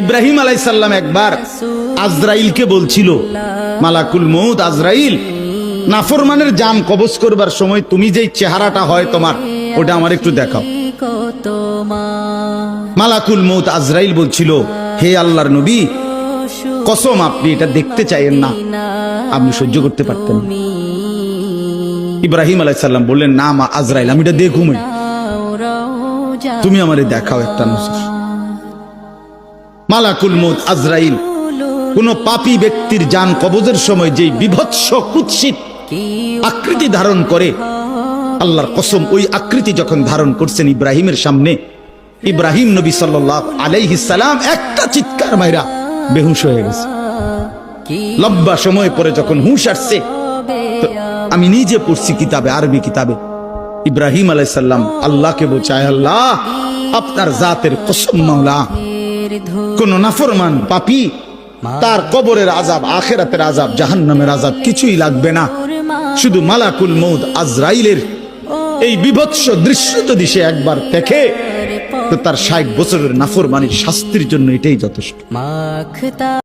ইব্রাহিম আলাইহিস সালাম একবার আজরাইলকে বলছিল, মালাকুল মউত আজরাইল, নাফরমানের জান কবজ করবার সময় তুমি যেই চেহারাটা হয় তোমার, ওটা আমার একটু দেখাও। মালাকুল মউত আজরাইল বলছিল, হে আল্লাহর নবী, কসম আপনি এটা দেখতে চাইেন না, আপনি সহ্য করতে পারতেন না। ইব্রাহিম আলাইহিস সালাম বললেন, না মা আজরাইল, আমি এটা দেখুম, তুমি আমারে দেখাও একটা নজর। মালাকুল মউত আজরাইল কোন পাপী ব্যক্তির জান কবজের সময় যেই বিভৎস কুৎসিত আকৃতি ধারণ করে, আল্লাহর কসম ওই আকৃতি যখন ধারণ করছেন ইব্রাহিমের সামনে, ইব্রাহিম নবী সাল্লাল্লাহু আলাইহিস সালাম একটা চিৎকার মাইরা বেহুশ হয়ে গেছে। লম্বা সময় পরে যখন হুঁশ আসছে, আমি নিজে পড়ছি কিতাবে, আরবি কিতাবে, ইব্রাহিম আলাইহিস সালাম আল্লাহকে বলছে, আল্লাহ আপনার জাতের কসম মাওলা, কোন নাফরমান পাপী তার কবরের আযাব, আখিরাতের আযাব, জাহান্নামের আযাব কিছুই লাগবে না, শুধু মালাকুল মউত আজরাইলের এই বিভৎস দৃশ্য যদি সে একবার দেখে, তো তার 60 বছরের নাফরমানির শাস্তির জন্য এটাই যথেষ্ট।